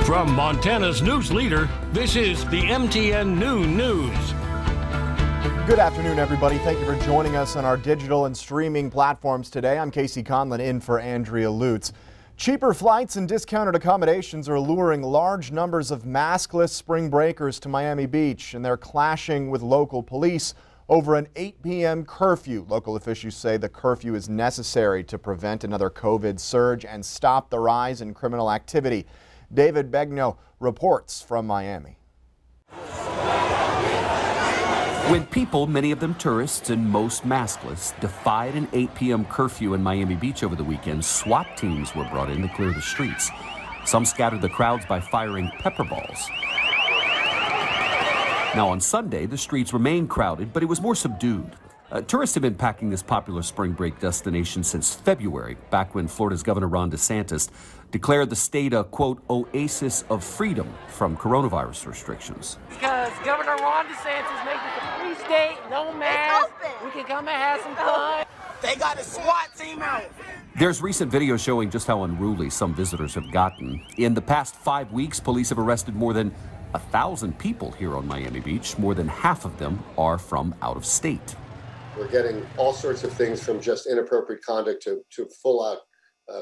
From Montana's news leader, this is the MTN Noon News. Good afternoon, everybody. Thank you for joining us on our digital and streaming platforms today. I'm Casey Conlon in for Andrea Lutz. Cheaper flights and discounted accommodations are luring large numbers of maskless spring breakers to Miami Beach, and they're clashing with local police over an 8 p.m. curfew. Local officials say the curfew is necessary to prevent another COVID surge and stop the rise in criminal activity. David Begno reports from Miami. When people, many of them tourists and most maskless, defied an 8 p.m. curfew in Miami Beach over the weekend, SWAT teams were brought in to clear the streets. Some scattered the crowds by firing pepper balls. Now on Sunday, the streets remained crowded, but it was more subdued. Tourists have been packing this popular spring break destination since February, back when Florida's Governor Ron DeSantis declared the state a, quote, oasis of freedom from coronavirus restrictions. Because Governor Ron DeSantis made it a free state, no mask, we can come and have some fun. They got a SWAT team out. There's recent video showing just how unruly some visitors have gotten. In the past 5 weeks, police have arrested more than 1,000 people here on Miami Beach. More than half of them are from out of state. We're getting all sorts of things from just inappropriate conduct to full-out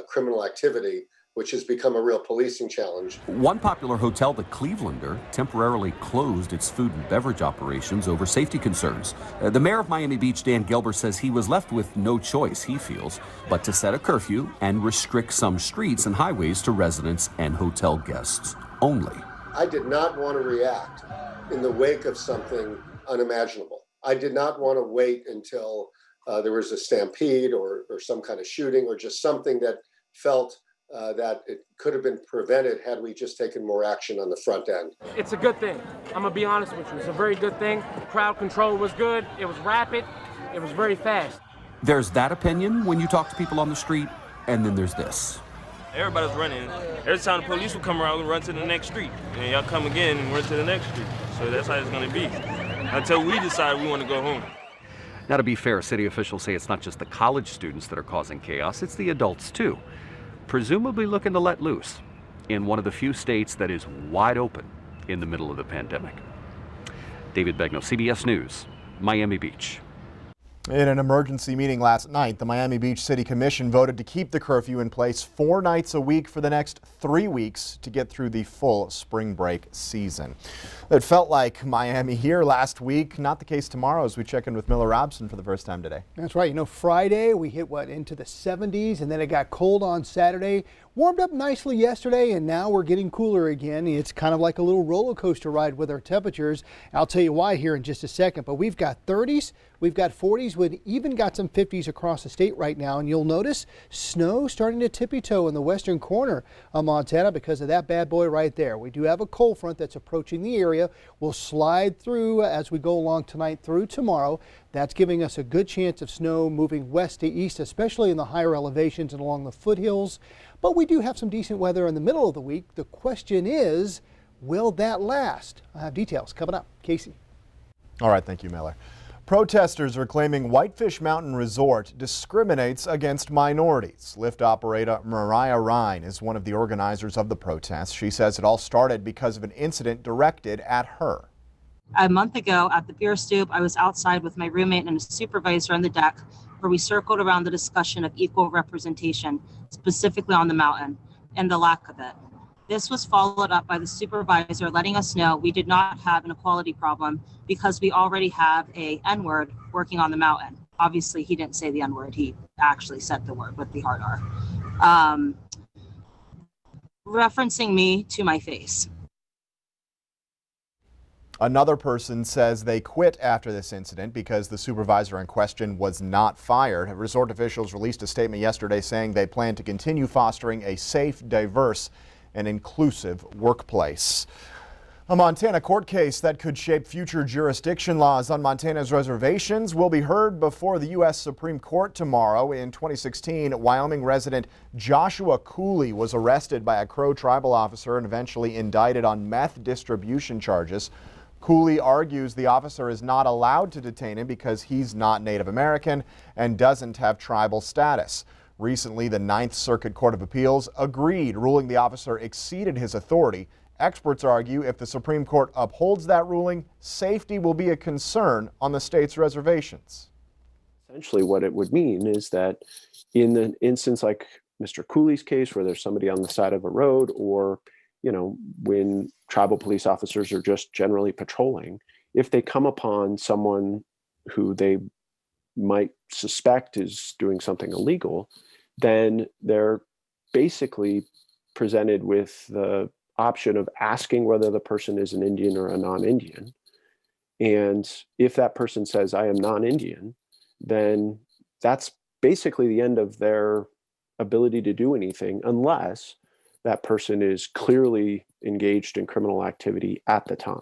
criminal activity, which has become a real policing challenge. One popular hotel, the Clevelander, temporarily closed its food and beverage operations over safety concerns. The mayor of Miami Beach, Dan Gilbert, says he was left with no choice, he feels, but to set a curfew and restrict some streets and highways to residents and hotel guests only. I did not want to react in the wake of something unimaginable. I did not want to wait until there was a stampede or some kind of shooting or just something that felt that it could have been prevented had we just taken more action on the front end. It's a good thing. I'm going to be honest with you. It's a very good thing. Crowd control was good. It was rapid. It was very fast. There's that opinion when you talk to people on the street, and then there's this. Everybody's running. Every time the police will come around, we run to the next street. And y'all come again and run to the next street. So that's how it's going to be until we decide we want to go home. Now, to be fair, city officials say it's not just the college students that are causing chaos, it's the adults too, presumably looking to let loose in one of the few states that is wide open in the middle of the pandemic. David Begno, CBS News, Miami Beach. In an emergency meeting last night, the Miami Beach City Commission voted to keep the curfew in place 4 nights a week for the next 3 weeks to get through the full spring break season. It felt like Miami here last week. Not the case tomorrow as we check in with Miller Robson for the first time today. That's right. You know, Friday we hit into the 70s, and then it got cold on Saturday. Warmed up nicely yesterday, and now we're getting cooler again. It's kind of like a little roller coaster ride with our temperatures. I'll tell you why here in just a second, but we've got 30s, we've got 40s, we've even got some 50s across the state right now, and you'll notice snow starting to tippy-toe in the western corner of Montana because of that bad boy right there. We do have a cold front that's approaching the area. We'll slide through as we go along tonight through tomorrow. That's giving us a good chance of snow moving west to east, especially in the higher elevations and along the foothills. But we do have some decent weather in the middle of the week. The question is, will that last? I have details coming up. Casey. All right, thank you, Miller. Protesters are claiming Whitefish Mountain Resort discriminates against minorities. Lift operator Mariah Ryan is one of the organizers of the protest. She says it all started because of an incident directed at her. A month ago at the beer stoop, I was outside with my roommate and a supervisor on the deck where we circled around the discussion of equal representation, specifically on the mountain, and the lack of it. This was followed up by the supervisor letting us know we did not have an equality problem because we already have a N-word working on the mountain. Obviously, he didn't say the N-word. He actually said the word with the hard R. Referencing me to my face. Another person says they quit after this incident because the supervisor in question was not fired. Resort officials released a statement yesterday saying they plan to continue fostering a safe, diverse, and inclusive workplace. A Montana court case that could shape future jurisdiction laws on Montana's reservations will be heard before the U.S. Supreme Court tomorrow. In 2016, Wyoming resident Joshua Cooley was arrested by a Crow tribal officer and eventually indicted on meth distribution charges. Cooley argues the officer is not allowed to detain him because he's not Native American and doesn't have tribal status. Recently, the Ninth Circuit Court of Appeals agreed, ruling the officer exceeded his authority. Experts argue if the Supreme Court upholds that ruling, safety will be a concern on the state's reservations. Essentially, what it would mean is that in an instance like Mr. Cooley's case, where there's somebody on the side of a road, or, when tribal police officers are just generally patrolling, if they come upon someone who they might suspect is doing something illegal, then they're basically presented with the option of asking whether the person is an Indian or a non-Indian. And if that person says, I am non-Indian, then that's basically the end of their ability to do anything unless that person is clearly engaged in criminal activity at the time.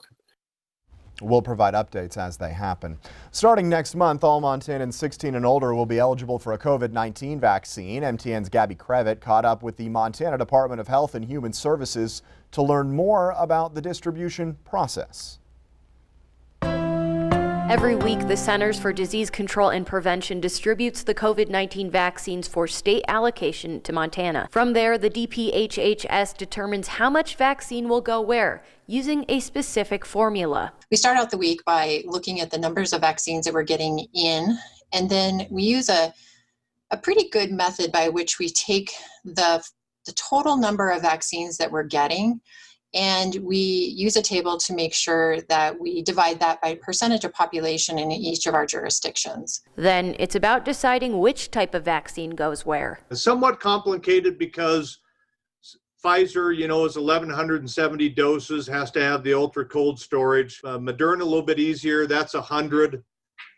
We'll provide updates as they happen. Starting next month, all Montanans 16 and older will be eligible for a COVID-19 vaccine. MTN's Gabby Crevitt caught up with the Montana Department of Health and Human Services to learn more about the distribution process. Every week, the Centers for Disease Control and Prevention distributes the COVID-19 vaccines for state allocation to Montana. From there, the DPHHS determines how much vaccine will go where, using a specific formula. We start out the week by looking at the numbers of vaccines that we're getting in, and then we use a pretty good method by which we take the total number of vaccines that we're getting, and we use a table to make sure that we divide that by percentage of population in each of our jurisdictions. Then it's about deciding which type of vaccine goes where. It's somewhat complicated because Pfizer, is 1,170 doses, has to have the ultra cold storage. Moderna, a little bit easier, that's 100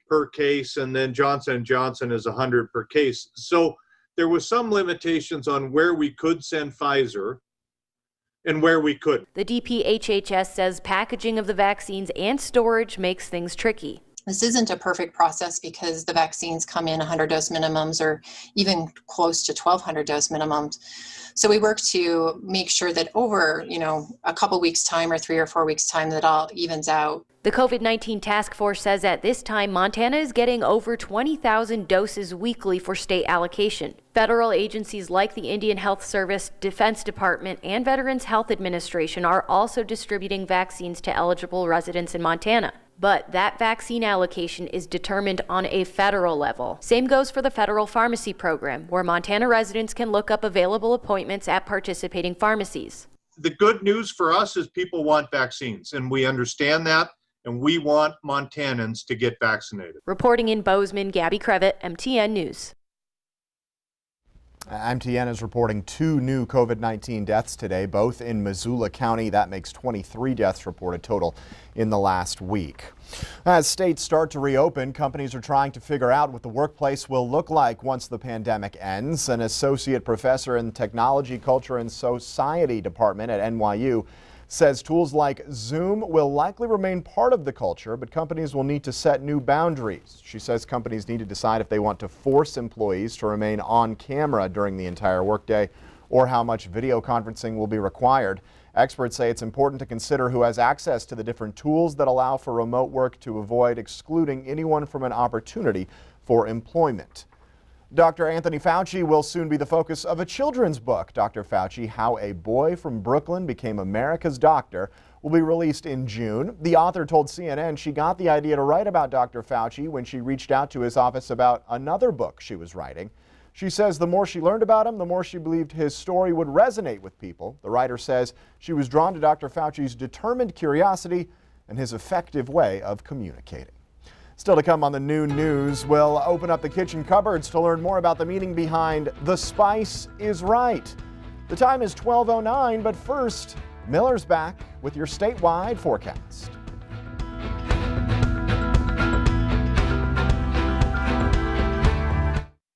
per case, and then Johnson & Johnson is 100 per case. So there was some limitations on where we could send Pfizer and where we couldn't. The DPHHS says packaging of the vaccines and storage makes things tricky. This isn't a perfect process because the vaccines come in 100 dose minimums or even close to 1,200 dose minimums. So we work to make sure that over, a couple weeks time or 3 or 4 weeks time, that all evens out. The COVID-19 task force says at this time, Montana is getting over 20,000 doses weekly for state allocation. Federal agencies like the Indian Health Service, Defense Department, and Veterans Health Administration are also distributing vaccines to eligible residents in Montana. But that vaccine allocation is determined on a federal level. Same goes for the federal pharmacy program, where Montana residents can look up available appointments at participating pharmacies. The good news for us is people want vaccines, and we understand that, and we want Montanans to get vaccinated. Reporting in Bozeman, Gabby Crevitt, MTN News. MTN is reporting 2 new COVID-19 deaths today, both in Missoula County. That makes 23 deaths reported total in the last week. As states start to reopen, companies are trying to figure out what the workplace will look like once the pandemic ends. An associate professor in Technology, Culture, and Society Department at NYU says tools like Zoom will likely remain part of the culture, but companies will need to set new boundaries. She says companies need to decide if they want to force employees to remain on camera during the entire workday or how much video conferencing will be required. Experts say it's important to consider who has access to the different tools that allow for remote work to avoid excluding anyone from an opportunity for employment. Dr. Anthony Fauci will soon be the focus of a children's book. Dr. Fauci, How a Boy from Brooklyn Became America's Doctor, will be released in June. The author told CNN she got the idea to write about Dr. Fauci when she reached out to his office about another book she was writing. She says the more she learned about him, the more she believed his story would resonate with people. The writer says she was drawn to Dr. Fauci's determined curiosity and his effective way of communicating. Still to come on the noon news, we'll open up the kitchen cupboards to learn more about the meaning behind "The Spice is Right." The time is 12:09, but first, Miller's back with your statewide forecast.